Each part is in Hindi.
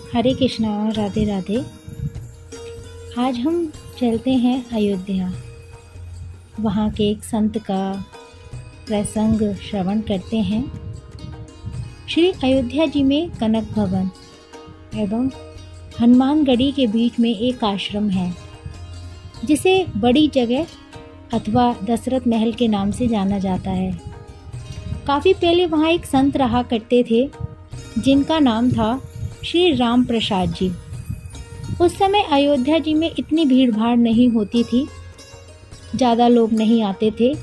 हरे कृष्णा, राधे राधे। आज हम चलते हैं अयोध्या। वहाँ के एक संत का प्रसंग श्रवण करते हैं। श्री अयोध्या जी में कनक भवन एवं हनुमानगढ़ी के बीच में एक आश्रम है, जिसे बड़ी जगह अथवा दशरथ महल के नाम से जाना जाता है। काफ़ी पहले वहाँ एक संत रहा करते थे, जिनका नाम था श्री राम प्रसाद जी। उस समय अयोध्या जी में इतनी भीड़ भाड़ नहीं होती थी, ज़्यादा लोग नहीं आते थे।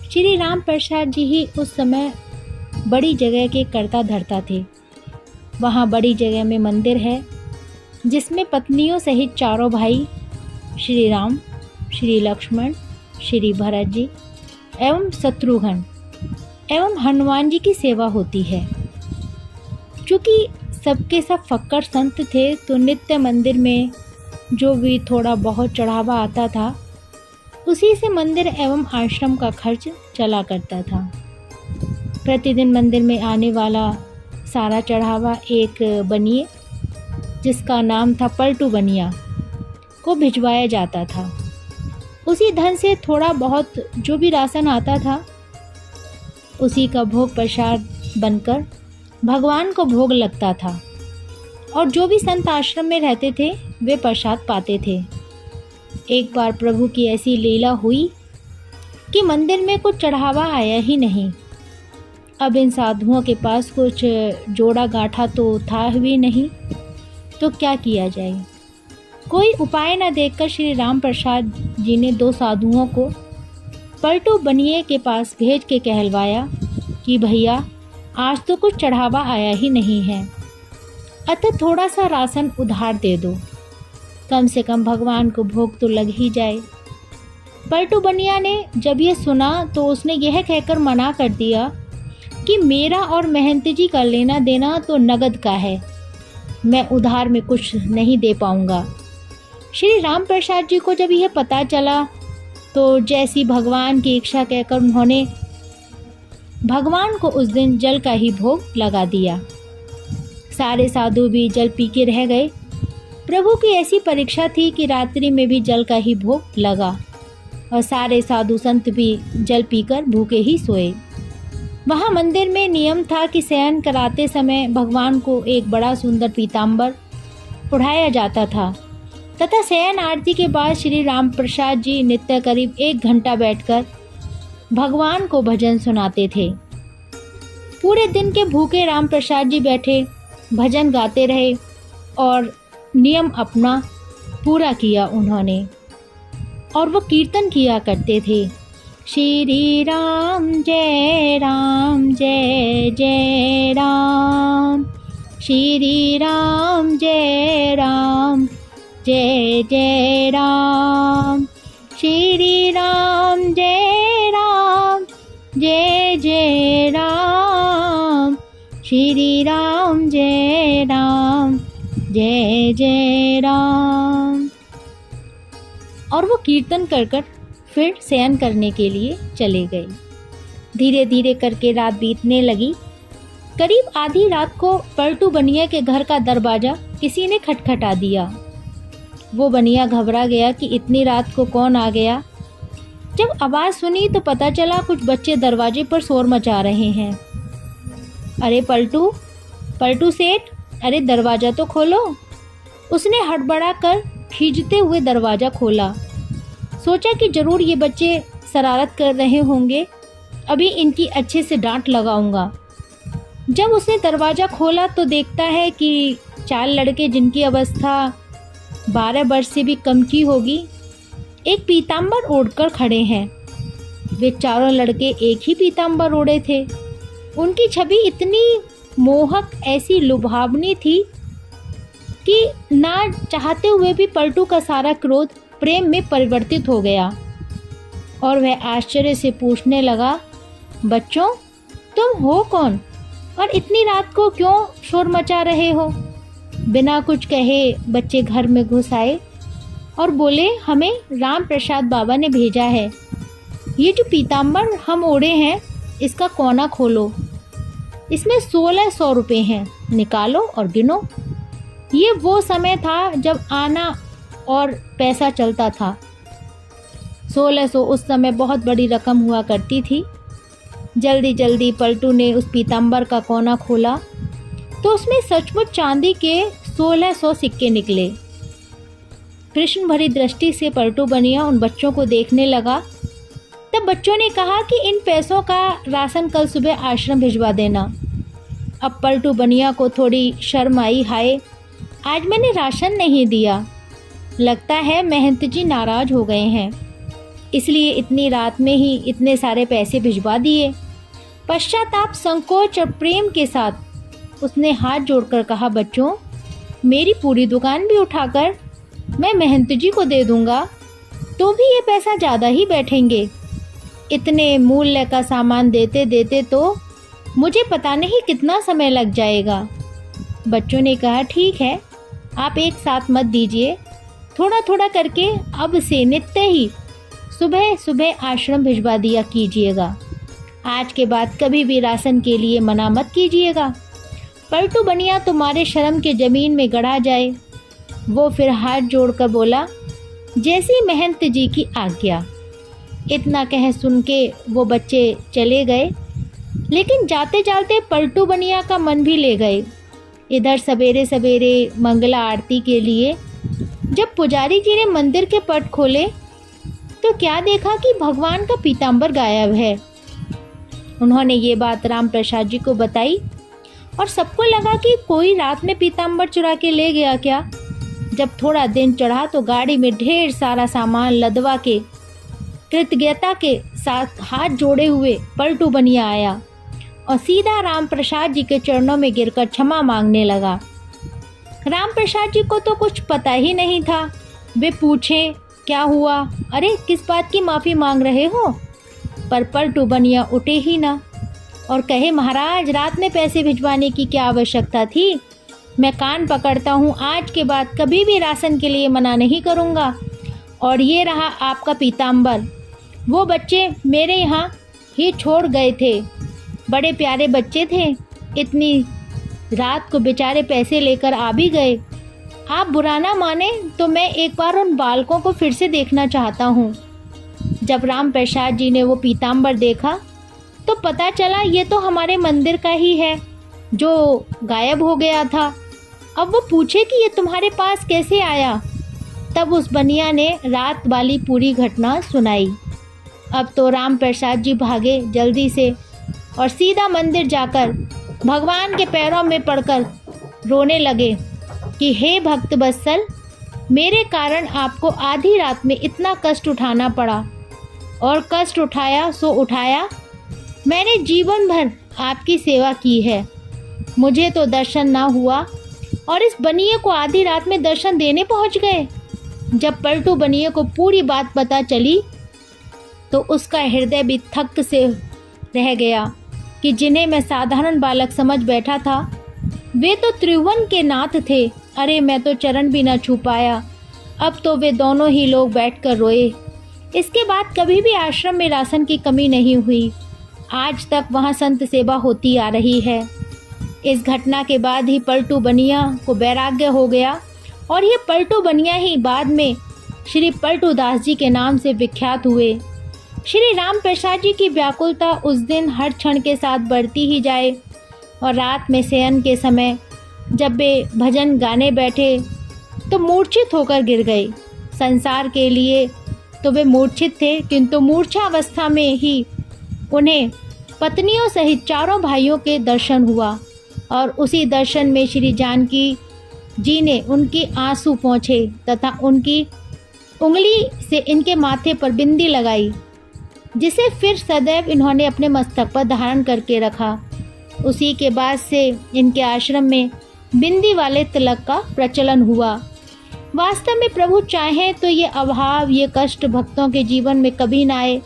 श्री राम प्रसाद जी ही उस समय बड़ी जगह के कर्ता धर्ता थे। वहाँ बड़ी जगह में मंदिर है, जिसमें पत्नियों सहित चारों भाई श्री राम, श्री लक्ष्मण, श्री भरत जी एवं शत्रुघ्न एवं हनुमान जी की सेवा होती है। चूँकि सबके सब फक्कड़ संत थे, तो नित्य मंदिर में जो भी थोड़ा बहुत चढ़ावा आता था, उसी से मंदिर एवं आश्रम का खर्च चला करता था। प्रतिदिन मंदिर में आने वाला सारा चढ़ावा एक बनिए, जिसका नाम था पलटू बनिया, को भिजवाया जाता था। उसी धन से थोड़ा बहुत जो भी राशन आता था, उसी का भोग प्रसाद बनकर भगवान को भोग लगता था। और जो भी संत आश्रम में रहते थे, वे प्रसाद पाते थे। एक बार प्रभु की ऐसी लीला हुई कि मंदिर में कुछ चढ़ावा आया ही नहीं। अब इन साधुओं के पास कुछ जोड़ा गांठा तो था भी नहीं, तो क्या किया जाए। कोई उपाय न देखकर श्री राम प्रसाद जी ने दो साधुओं को पलटू बनिए के पास भेज के कहलवाया कि भैया, आज तो कुछ चढ़ावा आया ही नहीं है, अतः थोड़ा सा राशन उधार दे दो, कम से कम भगवान को भोग तो लग ही जाए। पलटू बनिया ने जब ये सुना तो उसने यह कहकर मना कर दिया कि मेरा और महंत जी का लेना देना तो नगद का है, मैं उधार में कुछ नहीं दे पाऊंगा। श्री राम प्रसाद जी को जब यह पता चला, तो जैसी भगवान की इच्छा कहकर उन्होंने भगवान को उस दिन जल का ही भोग लगा दिया। सारे साधु भी जल पी के रह गए। प्रभु की ऐसी परीक्षा थी कि रात्रि में भी जल का ही भोग लगा और सारे साधु संत भी जल पीकर भूखे ही सोए। वहाँ मंदिर में नियम था कि शयन कराते समय भगवान को एक बड़ा सुंदर पीताम्बर ओढ़ाया जाता था तथा शयन आरती के बाद श्री राम प्रसाद जी नित्य करीब 1 घंटा बैठकर भगवान को भजन सुनाते थे। पूरे दिन के भूखे राम प्रसाद जी बैठे भजन गाते रहे और नियम अपना पूरा किया उन्होंने। और वो कीर्तन किया करते थे, श्री राम जय जय राम, श्री राम जय जय राम, श्री राम जय जय राम, श्री राम जय जय राम। और वो कीर्तन कर फिर शयन करने के लिए चले गए। धीरे धीरे करके रात बीतने लगी। करीब आधी रात को पलटू बनिया के घर का दरवाज़ा किसी ने खटखटा दिया। वो बनिया घबरा गया कि इतनी रात को कौन आ गया। जब आवाज़ सुनी तो पता चला कुछ बच्चे दरवाजे पर शोर मचा रहे हैं। अरे पलटू सेठ, अरे दरवाज़ा तो खोलो। उसने हड़बड़ा कर खींचते हुए दरवाज़ा खोला। सोचा कि ज़रूर ये बच्चे शरारत कर रहे होंगे, अभी इनकी अच्छे से डांट लगाऊंगा। जब उसने दरवाज़ा खोला तो देखता है कि 4 लड़के, जिनकी अवस्था 12 वर्ष से भी कम की होगी, एक पीताम्बर ओढ़कर खड़े हैं। वे चारों लड़के एक ही पीताम्बर ओढ़े थे। उनकी छवि इतनी मोहक, ऐसी लुभावनी थी कि ना चाहते हुए भी पलटू का सारा क्रोध प्रेम में परिवर्तित हो गया और वह आश्चर्य से पूछने लगा, बच्चों, तुम हो कौन और इतनी रात को क्यों शोर मचा रहे हो? बिना कुछ कहे बच्चे घर में घुस आए और बोले, हमें राम प्रसाद बाबा ने भेजा है। ये जो पीताम्बर हम ओढ़े हैं, इसका कोना खोलो, इसमें 1600 रुपये हैं, निकालो और गिनो। ये वो समय था जब आना और पैसा चलता था। 1600 उस समय बहुत बड़ी रकम हुआ करती थी। जल्दी जल्दी पलटू ने उस पीताम्बर का कोना खोला तो उसमें सचमुच चांदी के 1600 सिक्के निकले। कृष्ण भरी दृष्टि से पलटू बनिया उन बच्चों को देखने लगा। तब बच्चों ने कहा कि इन पैसों का राशन कल सुबह आश्रम भिजवा देना। अब पलटू बनिया को थोड़ी शर्म आई, हाय आज मैंने राशन नहीं दिया, लगता है महंत जी नाराज हो गए हैं, इसलिए इतनी रात में ही इतने सारे पैसे भिजवा दिए। पश्चाताप, संकोच और प्रेम के साथ उसने हाथ जोड़कर कहा, बच्चों मेरी पूरी दुकान भी उठाकर मैं महंत जी को दे दूंगा तो भी ये पैसा ज़्यादा ही बैठेंगे। इतने मूल्य का सामान देते देते तो मुझे पता नहीं कितना समय लग जाएगा। बच्चों ने कहा, ठीक है आप एक साथ मत दीजिए, थोड़ा थोड़ा करके अब से नित्य ही सुबह सुबह आश्रम भिजवा दिया कीजिएगा। आज के बाद कभी भी राशन के लिए मना मत कीजिएगा। पलटू बनिया तुम्हारे शर्म के ज़मीन में गड़ा जाए। वो फिर हाथ जोड़कर बोला, जैसी महंत जी की आज्ञा। इतना कह सुन के वो बच्चे चले गए, लेकिन जाते जाते पलटू बनिया का मन भी ले गए। इधर सवेरे सवेरे मंगला आरती के लिए जब पुजारी जी ने मंदिर के पट खोले तो क्या देखा कि भगवान का पीताम्बर गायब है। उन्होंने ये बात राम प्रसाद जी को बताई और सबको लगा कि कोई रात में पीताम्बर चुरा के ले गया क्या। जब थोड़ा दिन चढ़ा तो गाड़ी में ढेर सारा सामान लदवा के कृतज्ञता के साथ हाथ जोड़े हुए पलटू बनिया आया और सीधा राम प्रसाद जी के चरणों में गिरकर क्षमा मांगने लगा। राम प्रसाद जी को तो कुछ पता ही नहीं था। वे पूछे, क्या हुआ, अरे किस बात की माफ़ी मांग रहे हो? पर पलटू बनिया उठे ही ना और कहे, महाराज रात में पैसे भिजवाने की क्या आवश्यकता थी। मैं कान पकड़ता हूँ, आज के बाद कभी भी राशन के लिए मना नहीं करूँगा। और ये रहा आपका पीताम्बर, वो बच्चे मेरे यहाँ ही छोड़ गए थे, बड़े प्यारे बच्चे थे, इतनी रात को बेचारे पैसे लेकर आ भी गए। आप बुरा ना माने तो मैं एक बार उन बालकों को फिर से देखना चाहता हूँ। जब राम प्रसाद जी ने वो पीताम्बर देखा तो पता चला ये तो हमारे मंदिर का ही है जो गायब हो गया था। अब वो पूछे कि ये तुम्हारे पास कैसे आया। तब उस बनिया ने रात वाली पूरी घटना सुनाई। अब तो राम प्रसाद जी भागे जल्दी से और सीधा मंदिर जाकर भगवान के पैरों में पड़कर रोने लगे कि हे भक्त बत्सल, मेरे कारण आपको आधी रात में इतना कष्ट उठाना पड़ा और कष्ट उठाया सो उठाया। मैंने जीवन भर आपकी सेवा की है, मुझे तो दर्शन ना हुआ और इस बनिए को आधी रात में दर्शन देने पहुंच गए। जब पलटू बनिए को पूरी बात पता चली तो उसका हृदय भी थक से रह गया कि जिन्हें मैं साधारण बालक समझ बैठा था वे तो त्रिभुवन के नाथ थे। अरे मैं तो चरण भी न छू पाया। अब तो वे दोनों ही लोग बैठकर रोए। इसके बाद कभी भी आश्रम में राशन की कमी नहीं हुई। आज तक वहाँ संत सेवा होती आ रही है। इस घटना के बाद ही पलटू बनिया को वैराग्य हो गया और ये पलटू बनिया ही बाद में श्री पलटू दास जी के नाम से विख्यात हुए। श्री राम प्रसाद जी की व्याकुलता उस दिन हर क्षण के साथ बढ़ती ही जाए और रात में शयन के समय जब वे भजन गाने बैठे तो मूर्छित होकर गिर गए। संसार के लिए तो वे मूर्छित थे, किंतु मूर्छावस्था में ही उन्हें पत्नियों सहित चारों भाइयों के दर्शन हुआ और उसी दर्शन में श्री जानकी जी ने उनकी आंसू पोंछे तथा उनकी उंगली से इनके माथे पर बिंदी लगाई, जिसे फिर सदैव इन्होंने अपने मस्तक पर धारण करके रखा। उसी के बाद से इनके आश्रम में बिंदी वाले तिलक का प्रचलन हुआ। वास्तव में प्रभु चाहें तो ये अभाव, ये कष्ट भक्तों के जीवन में कभी ना आए,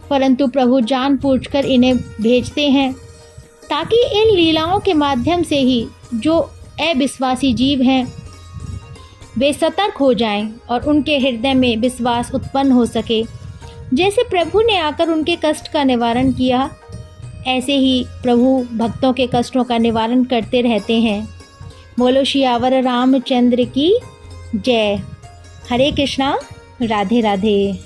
परंतु प्रभु जान बूझकर इन्हें भेजते हैं ताकि इन लीलाओं के माध्यम से ही जो अविश्वासी जीव हैं वे सतर्क हो जाएं और उनके हृदय में विश्वास उत्पन्न हो सके। जैसे प्रभु ने आकर उनके कष्ट का निवारण किया, ऐसे ही प्रभु भक्तों के कष्टों का निवारण करते रहते हैं। बोलो सियावर रामचंद्र की जय। हरे कृष्णा, राधे राधे।